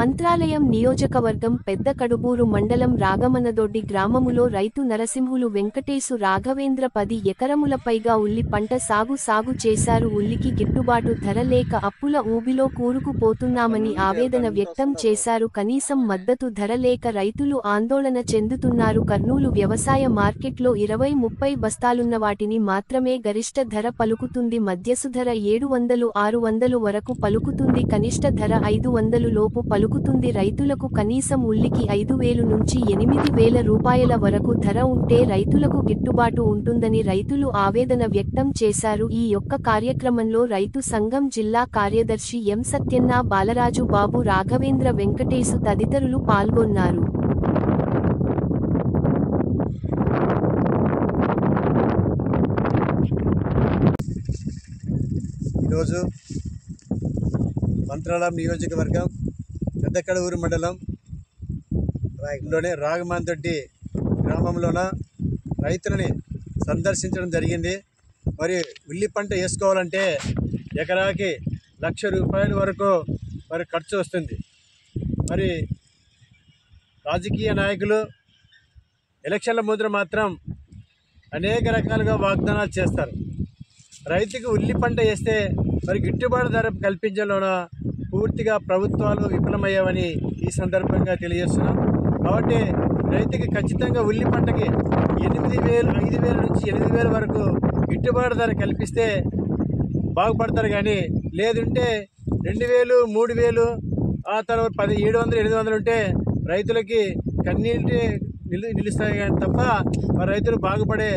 మంత్రాలయం నియోజకవర్గం పెద్ద కడుబూరు మండలం రాగమనదొడ్డి గ్రామములో రైతు నరసింహులు వెంకటేశు రాఘవేంద్ర 10 ఎకరముల పైగా ఉల్లి పంట సాగు చేశారు. ఉల్లికి గిట్టుబాటు ధర లేక అప్పుల ఊబిలో కూరుకుపోతున్నామని ఆవేదన వ్యక్తం చేశారు. కనీసం మద్దతు ధర లేక రైతులు ఆందోళన చెందుతున్నారు. కర్నూలు వ్యవసాయ మార్కెట్లో 20-30 బస్తాలున్న వాటిని మాత్రమే గరిష్ట ధర పలుకుతుంది. మధ్యసు ధర 700-600 వరకు పలుకుతుంది. కనిష్ట ధర 500 లోపు పలుకుతుంది. రైతులకు కనీసం ఉల్లికి 5,000 నుంచి 8,000 రూపాయల వరకు ధర ఉంటే రైతులకు గిట్టుబాటు ఉంటుందని రైతులు ఆవేదన వ్యక్తం చేశారు. ఈ యొక్క కార్యక్రమంలో రైతు సంఘం జిల్లా కార్యదర్శి ఎం సత్యన్న, బాలరాజు బాబు, రాఘవేంద్ర, వెంకటేశు తదితరులు పాల్గొన్నారు. ఈరోజు మంత్రాలయం నియోజకవర్గం పెద్ద కడుబూరు మండలం లోనే రాగమనదొడ్డి గ్రామంలోన రైతులని సందర్శించడం జరిగింది. మరి ఉల్లి పంట వేసుకోవాలంటే ఎకరాకి 1,00,000 రూపాయల వరకు మరి ఖర్చు వస్తుంది. మరి రాజకీయ నాయకులు ఎలక్షన్ల ముందర మాత్రం అనేక రకాలుగా వాగ్దానాలు చేస్తారు. రైతుకు ఉల్లి పంట వేస్తే మరి గిట్టుబాటు ధర కల్పించడంలోన పూర్తిగా ప్రభుత్వాలు విఫలమయ్యావని ఈ సందర్భంగా తెలియజేస్తున్నాం. కాబట్టి రైతుకి ఖచ్చితంగా ఉల్లి పంటకి 8,000, 5,000 నుంచి 8,000 వరకు గిట్టుబాటు ధర కల్పిస్తే బాగుపడతారు. కానీ లేదంటే 2,000, 3,000 ఆ తర్వాత 700, 800 ఉంటే రైతులకి కన్నీటి నిలుస్తాయి కానీ తప్ప మరి రైతులు బాగుపడే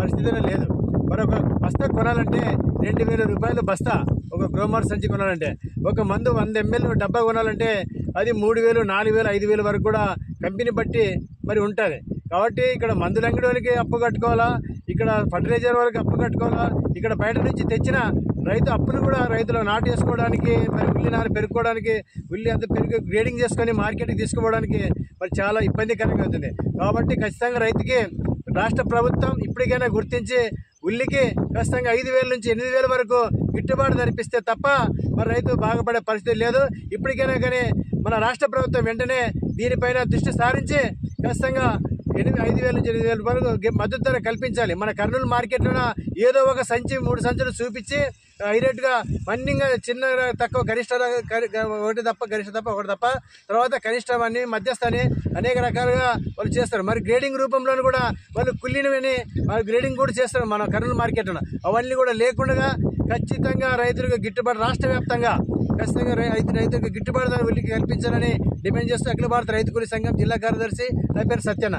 పరిస్థితినే లేదు. మరొక బస్తా కొనాలంటే 2,000 రూపాయలు బస్తా, ఒక గ్రోమర్ సంచి కొనాలంటే, ఒక మందు 100 ml డబ్బా కొనాలంటే అది 3,000, 4,000, 5,000 వరకు కూడా కంపెనీ బట్టి మరి ఉంటుంది. కాబట్టి ఇక్కడ మందుల అంగడికి అప్పు కట్టుకోవాలా, ఇక్కడ ఫర్టిలైజర్ వరకు అప్పు కట్టుకోవాలా, ఇక్కడ బయట నుంచి తెచ్చిన రైతు అప్పులు కూడా రైతులు నాటు వేసుకోవడానికి, మరి ఉల్లి నారు పెరుక్కోవడానికి, ఉల్లి అంతా పెరుగు గ్రేడింగ్ చేసుకొని మార్కెట్కి తీసుకుపోవడానికి మరి చాలా ఇబ్బందికరంగా ఉంటుంది. కాబట్టి ఖచ్చితంగా రైతుకి రాష్ట్ర ప్రభుత్వం ఇప్పటికైనా గుర్తించి ఉల్లికి ఖచ్చితంగా 5,000 నుంచి 8,000 వరకు గిట్టుబాటు ధరిపిస్తే తప్ప మరి రైతు బాగుపడే పరిస్థితి లేదు. ఇప్పటికైనా కానీ మన రాష్ట్ర ప్రభుత్వం వెంటనే దీనిపైన దృష్టి సారించి ఖచ్చితంగా 5,000 నుంచి 8,000 వరకు మద్దతు ధర కల్పించాలి. మన కర్నూలు మార్కెట్లో ఏదో ఒక సంచి 3 సంచులు చూపించి హైరేట్గా మన్నింగా చిన్న తక్కువ గరిష్ట ఒకటి తప్ప తర్వాత కనిష్టం అని మధ్యస్థని అనేక రకాలుగా వాళ్ళు చేస్తారు. మరి గ్రేడింగ్ రూపంలో కూడా వాళ్ళు కుళ్ళినవని మరి గ్రేడింగ్ కూడా చేస్తారు మన కర్నూలు మార్కెట్లో. అవన్నీ కూడా లేకుండా ఖచ్చితంగా రైతులకు గిట్టుబాటు రాష్ట్ర వ్యాప్తంగా ఖచ్చితంగా రైతులకు గిట్టుబాటు ధర ఉల్లికి కల్పించాలని డిమాండ్ చేస్తూ అఖిల భారత రైతు కూలీ సంఘం జిల్లా కార్యదర్శి నా పేరు సత్యన్న.